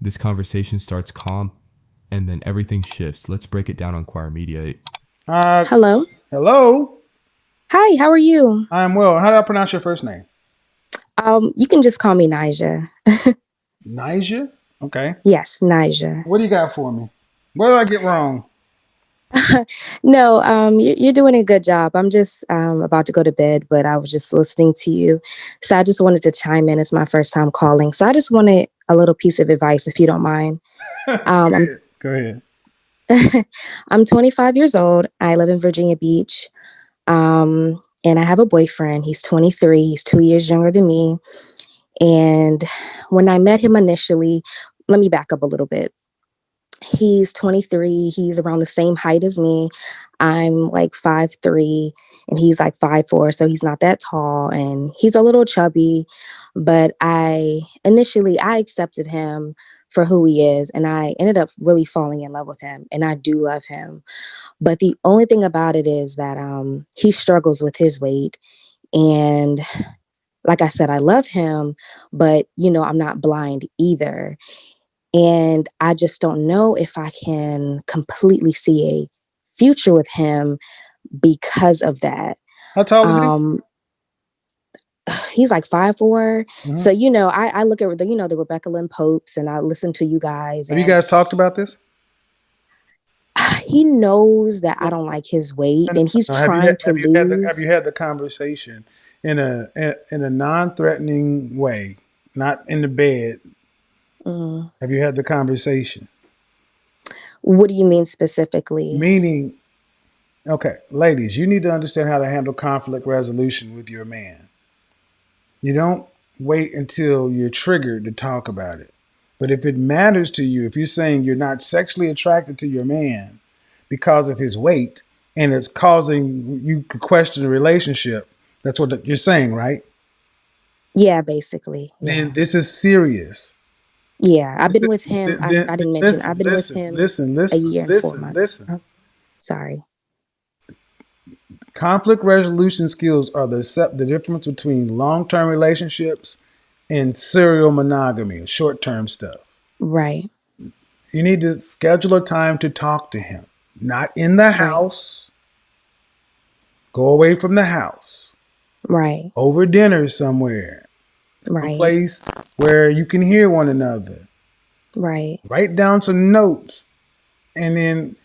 This conversation starts calm and then everything shifts. Let's break it down on Choir Media. Uh, Hello. hello. Hi, how are you? I'm well. How do I pronounce your first name? You can just call me Nija. Nija? Okay. Yes, Nija. What do you got for me? What did I get wrong? No, you're doing a good job. I'm just about to go to bed, but I was just listening to you. So I just wanted to chime in. It's my first time calling. So I just wanted a little piece of advice, if you don't mind. Um, Go ahead. I'm 25 years old. I live in Virginia Beach. And I have a boyfriend. He's 23. He's 2 years younger than me. And when I met him initially, let me back up a little bit. He's 23. He's around the same height as me. I'm like 5'3", and he's like 5'4", so he's not that tall, and he's a little chubby. But I accepted him for who he is, and I ended up really falling in love with him, and I do love him. But the only thing about it is that he struggles with his weight, and like I said, I love him, but I'm not blind either. And I just don't know if I can completely see a future with him because of that. How tall is he? Um, he's like 5'4". Mhm. So, I look at the Rebecca Lynn Popes, and I listen to you guys, Have you and guys talked about this? he knows that I No, don't like his weight, no, and he's no. trying to Have lose. you had the conversation in a non-threatening way, not in the bed? Mm. Have you had the conversation? What do you mean specifically? Meaning, okay, ladies, you need to understand how to handle conflict resolution with your man. You don't wait until you're triggered to talk about it. But if it matters to you, if you're saying you're not sexually attracted to your man because of his weight and it's causing you to question the relationship, that's what you're saying, right? Yeah, basically. Then Yeah. this is serious. Yeah. I've This been with him. I didn't mention listen, I've been with listen, him listen, a listen, year and four listen, months. listen. Oh, sorry. Conflict resolution skills are the difference between long-term relationships and serial monogamy, short-term stuff. Right. You need to schedule a time to talk to him. Not in the Right. house. Go away from the house. Right. Over dinner somewhere. Right. Someplace where you can hear one another. Right. Write down some notes. And then,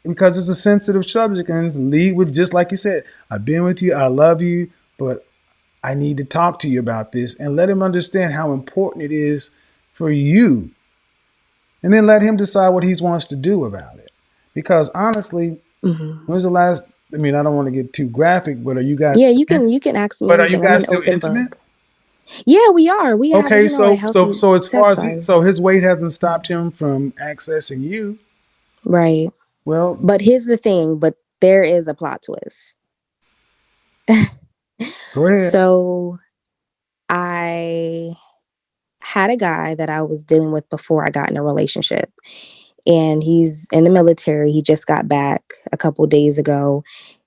because it's a sensitive subject, and lead with just like you said, I've been with you, I love you, but I need to talk to you about this, and let him understand how important it is for you. And then let him decide what he wants to do about it. Because honestly, Hmm. when's the last? I mean, I don't want to get too graphic, but are you guys? Yeah, you can ask me But are you anything. I'm guys an still open intimate? book. Yeah, we are. We have, Okay, a so so healthy so as far sex as life. so his weight hasn't stopped him from accessing you. Right. Well, But here's the thing, but there is a plot twist. go ahead. So I had a guy that I was dealing with before I got in a relationship. And he's in the military. He just got back a couple days ago.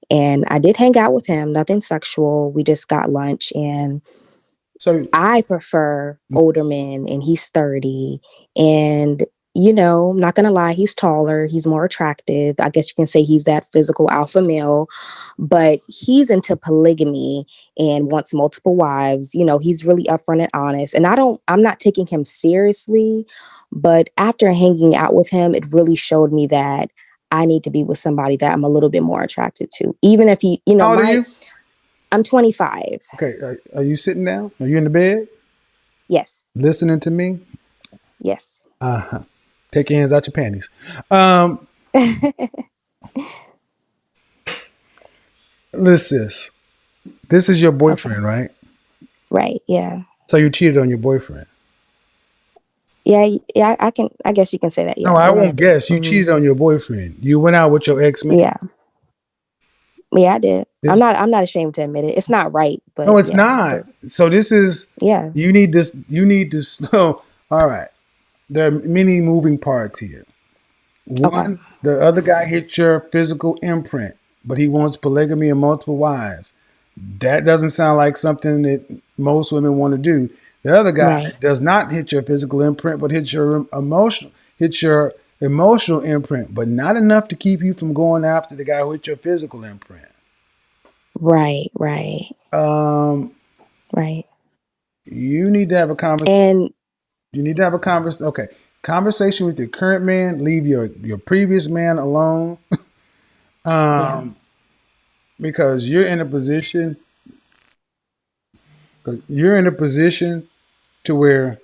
And I did hang out with him, nothing sexual. We just got lunch. And So I prefer older men, and he's 30. And, I'm not going to lie, he's taller, he's more attractive. I guess you can say he's that physical alpha male, but he's into polygamy and wants multiple wives. He's really upfront and honest. And I'm not taking him seriously, but after hanging out with him, it really showed me that I need to be with somebody that I'm a little bit more attracted to. Even if how old are you? I'm 25. Okay, are you sitting down? Are you in the bed Yes. listening to me? Yes. Uh-huh. Take your hands out your panties. Um, listen, this is your Okay. boyfriend, right? Right. Yeah. So you cheated on your boyfriend. Yeah. Yeah. I guess you can say that. No, Yeah. I We're in a won't guess. You mhm. cheated on your boyfriend. You went out with your ex-man. Yeah. Yeah, I did. I'm This, not I'm not ashamed to admit it. It's not right, no, but it's yeah, I not. did. So this is Yeah. you need this. You need to. So all right. There are many moving parts here. Okay. One, the other guy hit your physical imprint, but he wants polygamy and multiple wives. That doesn't sound like something that most women want to do. The other guy Right. does not hit your physical imprint, but hits your emotional imprint, but not enough to keep you from going after the guy who hit your physical imprint. Right. Right. Um, Right. you need to have a conversation. And You need to have a conversation. Okay, conversation with your current man. Leave your previous man alone, yeah. um, because you're in a position. You're in a position to where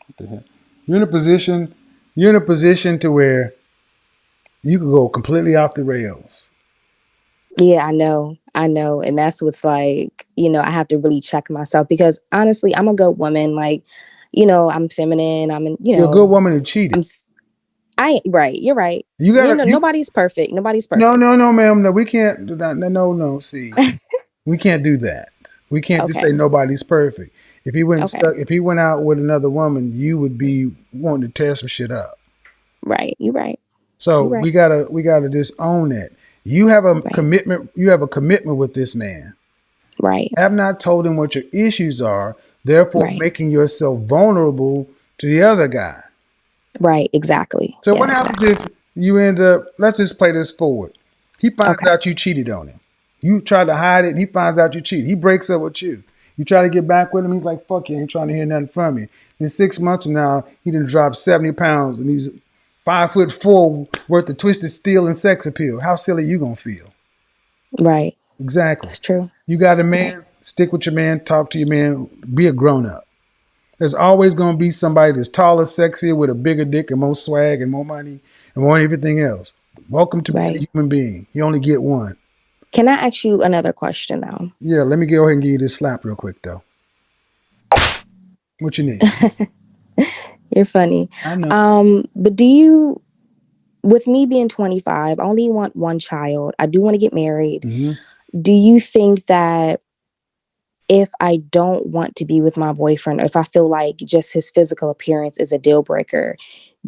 what the heck? You're in a position. You're in a position to where you could go completely off the rails. Yeah, I know. I know. And that's what's like, I have to really check myself because honestly, I'm a good woman. Like, I'm feminine. You're a good woman who cheated. Right. You're right. You gotta you Nobody's perfect. Nobody's no perfect. no no ma'am, no, we can't do that. No. See, we can't do that. We can't just Okay. say nobody's perfect. Okay. If he went out with another woman, you would be wanting to tear some shit up. Right. You're right. So You're right. we gotta just own it. You have a Right. commitment. You have a commitment with this man. Right. Have not told him what your issues are, therefore Right. making yourself vulnerable to the other guy. Right. Exactly. So Yeah, what happens exactly. if you end up? Let's just play this forward. He finds Okay. out you cheated on him. You try to hide it, and he finds out you cheated. He breaks up with you. You try to get back with him. He's like, "Fuck you! I ain't trying to hear nothing from you." Then 6 months from now, he done dropped 70 pounds, and he's 5'4" worth of twisted steel and sex appeal. How silly you gonna feel? Right. Exactly. That's true. You got a Right. man. Stick with your man. Talk to your man. Be a grown up. There's always going to be somebody that's taller, sexier, with a bigger dick and more swag and more money and more everything else. Welcome to being a Right. human being. You only get one. Can I ask you another question though? Yeah, let me go ahead and give you this slap real quick, though. What you need? You're funny. I know. But with me being 25, I only want one child. I do want to get married. Hmm. Do you think that if I don't want to be with my boyfriend, or if I feel like just his physical appearance is a deal breaker,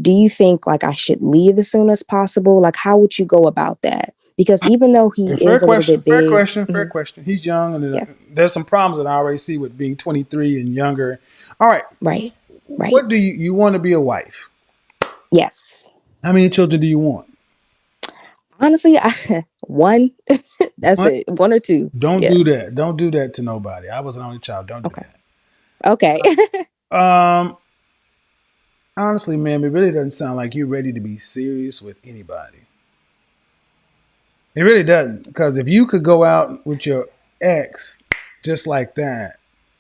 do you think like I should leave as soon as possible? Like, how would you go about that? Because even though he Fair is a little question. bit Fair big, question. Fair question. He's young, and yes, there's some problems that I already see with being 23 and younger. All right. right, right, What do you want to be a wife? yes. How many children do you want? Honestly, one. That's What? it. One or two. Don't Yeah. do that. Don't do that to nobody. I was an only child. Don't do Okay. Okay. that. Honestly, ma'am, it really doesn't sound like you're ready to be serious with anybody. It really doesn't. Because if you could go out with your ex just like that,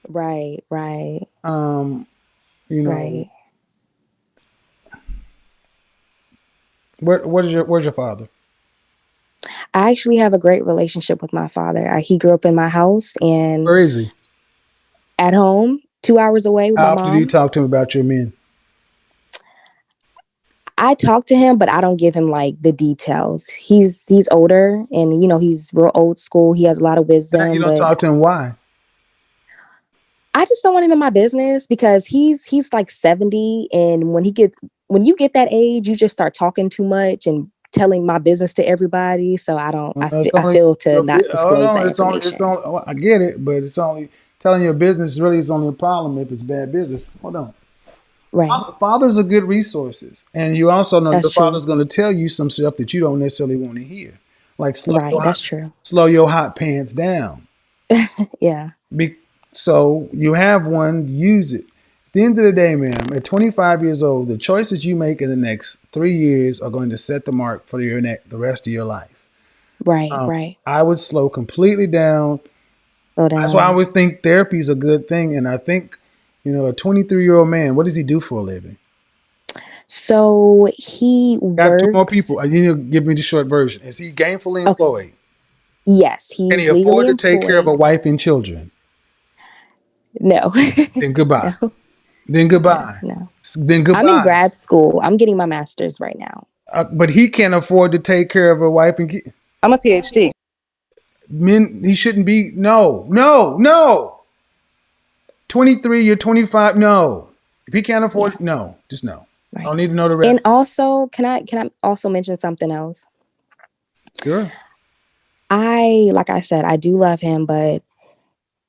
Right. Right. um, you know, Right. where's your father? I actually have a great relationship with my father. He grew up in my house and Where is he? at home, 2 hours away with my How often do you mom. talk to him about your men? I talk to him, but I don't give him like the details. He's older and he's real old school. He has a lot of You wisdom, don't but talk to him. Why? I just don't want him in my business because he's like 70 and when you get that age, you just start talking too much and telling my business to everybody. So It's I only feel to your not hold disclose on. that It's information. only. Well, I get it, but it's only telling your business really is only a problem if it's bad business. Hold on. Right. Fathers are good resources, and you also know That's your true. father's going to tell you some stuff that you don't necessarily want to hear, like Right. That's true. slow your hot pants down. Yeah. Be, so you have one, use it. At the end of the day, ma'am, at 25 years old, the choices you make in the next 3 years are going to set the mark for the rest of your life. Right. Right. I would slow completely down. Slow That's why I down. always think therapy is a good thing, and I think a 23-year-old man, what does he do for a living? So he Got two more works. people. You need to give me the short version. Is he gainfully Okay. employed? Yes, Can he he's legally afford to take care of a employed. wife and children? No. Then goodbye. No. Then Yeah. goodbye. No. Then I'm in goodbye. grad school. I'm getting my master's right now. But he can't afford to take care of a wife and I'm a PhD. men. He shouldn't be. No, no, no. 23, you're 25. No. If he can't afford Yeah. it, no. Just no. I Right. don't need to know the rest. And also, can I also mention something else? Sure. Like I said, I do love him, but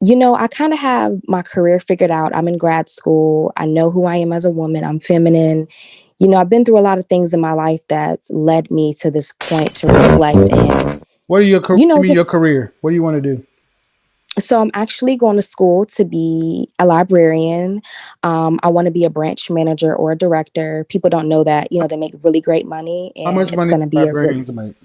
I kind of have my career figured out. I'm in grad school. I know who I am as a woman. I'm feminine. I've been through a lot of things in my life that's led me to this point to reflect and, What are your your just career? What do you want to do? so I'm actually going to school to be a librarian. I want to be a branch manager or a director. People don't know that, they make really great money How and much it's money do going to be a really, librarians make?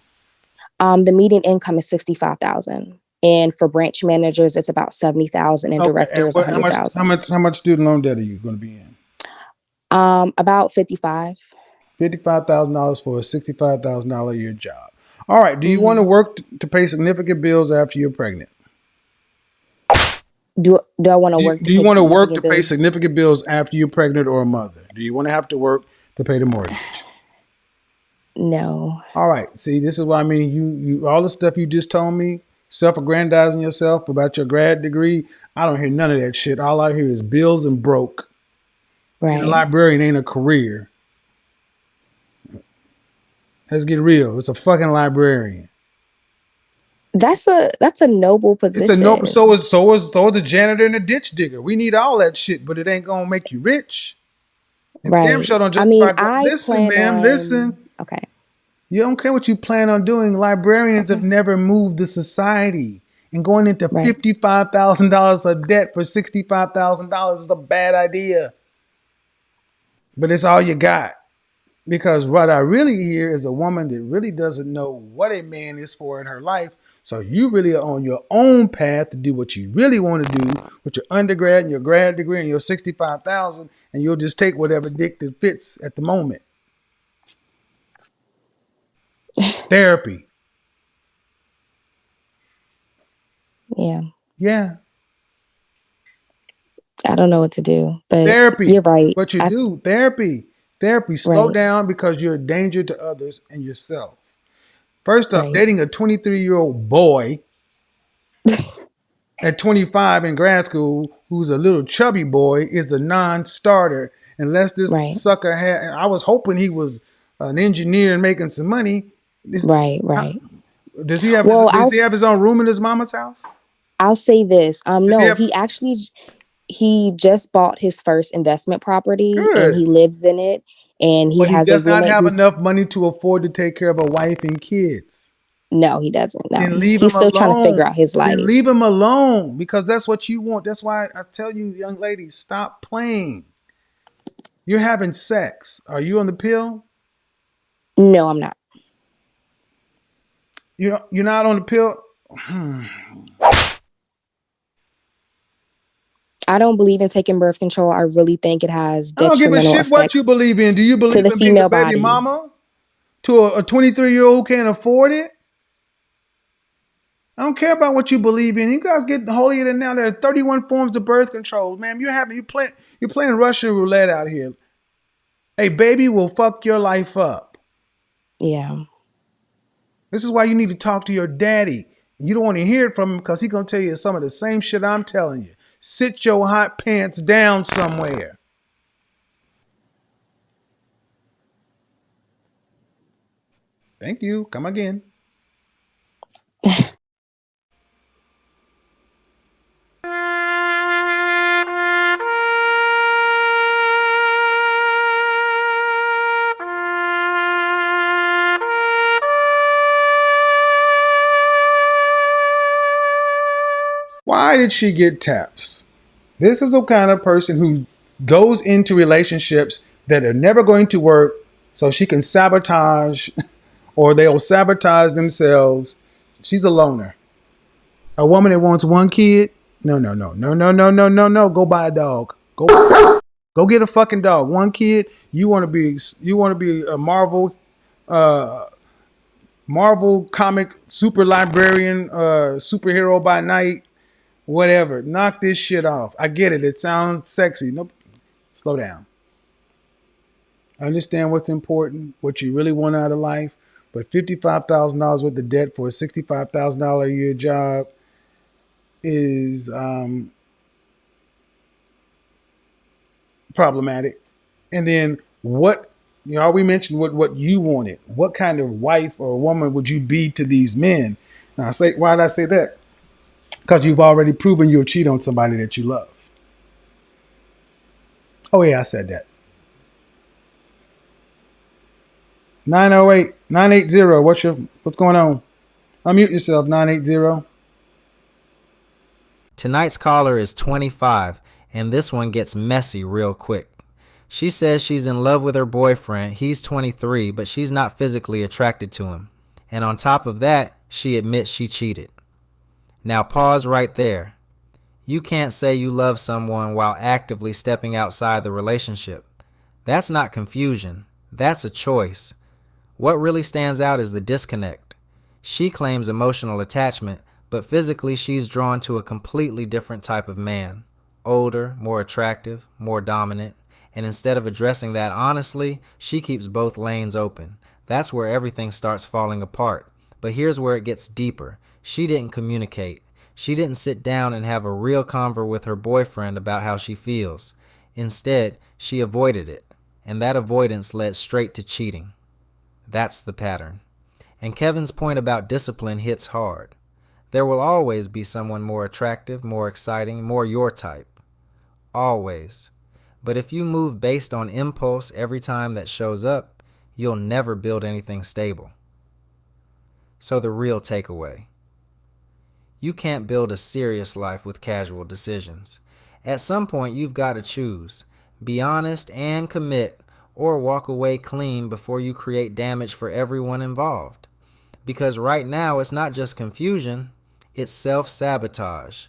the median income is 65,000. And for branch managers, it's about 70,000 and Okay, and directors, what? How 100,000. much? How much student loan debt are you going to be in? About 55. $55,000 for a $65,000 a year job. All right. Do you want to Hmm. work to pay significant bills after you're pregnant? Do I want to Do you, work to do you pay want to work to significant pay bills? significant bills after you're pregnant or a mother? Do you want to have to work to pay the mortgage? No. All right. See, this is what I mean. You all the stuff you just told me, self-aggrandizing yourself about your grad degree. I don't hear none of that shit. All I hear is bills and broke. And a Right. librarian ain't a career. Let's get real. It's a fucking librarian. That's a noble It's a no. position. So is a janitor and a ditch digger. We need all that shit, but it ain't gonna make you rich. And damn Right. sure don't I mean, justify. I Listen, plan ma'am. Listen. on okay. You don't care what you plan on doing. Librarians have Okay. never moved the society, and going into Right. $55,000 of debt for $65,000 is a bad idea. But it's all you got. Because what I really hear is a woman that really doesn't know what a man is for in her life. So you really are on your own path to do what you really want to do with your undergrad and your grad degree and your 65,000, and you'll just take whatever dick that fits at the moment. Therapy. Yeah. Yeah. I don't know what to do, but Therapy. you're right. What you do, therapy. Therapy. Slow Right. down because you're a danger to others and yourself. First off, Right. dating a 23-year-old boy at 25 in grad school who's a little chubby boy is a non-starter unless this Right. sucker had. And I was hoping he was an engineer and making some money. This, Right. how, Right. does he have his, Well, does he have his own room in his mama's house? I'll say this. Does he No, have? he just bought his first investment property and Good, he lives in it and he but he has a does not roommate have who's enough money to afford to take care of a wife and kids. no, he doesn't. No. Then leave He's him still trying to figure alone. out his Then life. leave him alone because that's what you want. That's why I tell you, young ladies, stop playing. You're having sex. Are you on the pill? No, I'm not. You're not on the pill. I don't believe in taking birth control. I really think it has I don't give a detrimental shit what you effects believe in. Do you to believe the in being a female baby body. mama to a 23-year-old who can't afford it? I don't care about what you believe in. You guys get holier than now. There are 31 forms of birth control, ma'am. You're playing Russian roulette out here. A baby will fuck your life up. Yeah. This is why you need to talk to your daddy. You don't want to hear it from him because he's gonna tell you some of the same shit I'm telling you. Sit your hot pants down somewhere. Thank you. Come again. Why did she get taps? This is the kind of person who goes into relationships that are never going to work so she can sabotage or they'll sabotage themselves. She's a loner. A woman that wants one kid? No, no, no, no, no, no, no, no, no. Go buy a dog. Go get a fucking dog. One kid. You want to be a uh Marvel comic super librarian, superhero by night, whatever. Knock this shit off. I get it. It sounds sexy. Nope. Slow down. Understand what's important, what you really want out of life. But $55,000 worth of debt for a $65,000 a year job is problematic. And then we mentioned what you wanted. What kind of wife or woman would you be to these men? Now, why did I say that? Because you've already proven you'll cheat on somebody that you love. Oh, yeah, I said that. 908 980. What's going on? Unmute yourself, 980. Tonight's caller is 25, and this one gets messy real quick. She says she's in love with her boyfriend. He's 23, but she's not physically attracted to him. And on top of that, she admits she cheated. Now pause right there. You can't say you love someone while actively stepping outside the relationship. That's not confusion. That's a choice. What really stands out is the disconnect. She claims emotional attachment, but physically she's drawn to a completely different type of man. Older, more attractive, more dominant. And instead of addressing that honestly, she keeps both lanes open. That's where everything starts falling apart. But here's where it gets deeper. She didn't communicate. She didn't sit down and have a real convo with her boyfriend about how she feels. Instead, she avoided it. And that avoidance led straight to cheating. That's the pattern. And Kevin's point about discipline hits hard. There will always be someone more attractive, more exciting, more your type. Always. But if you move based on impulse every time that shows up, you'll never build anything stable. So the real takeaway. You can't build a serious life with casual decisions. At some point, you've got to choose. Be honest and commit, or walk away clean before you create damage for everyone involved. Because right now, it's not just confusion, it's self-sabotage.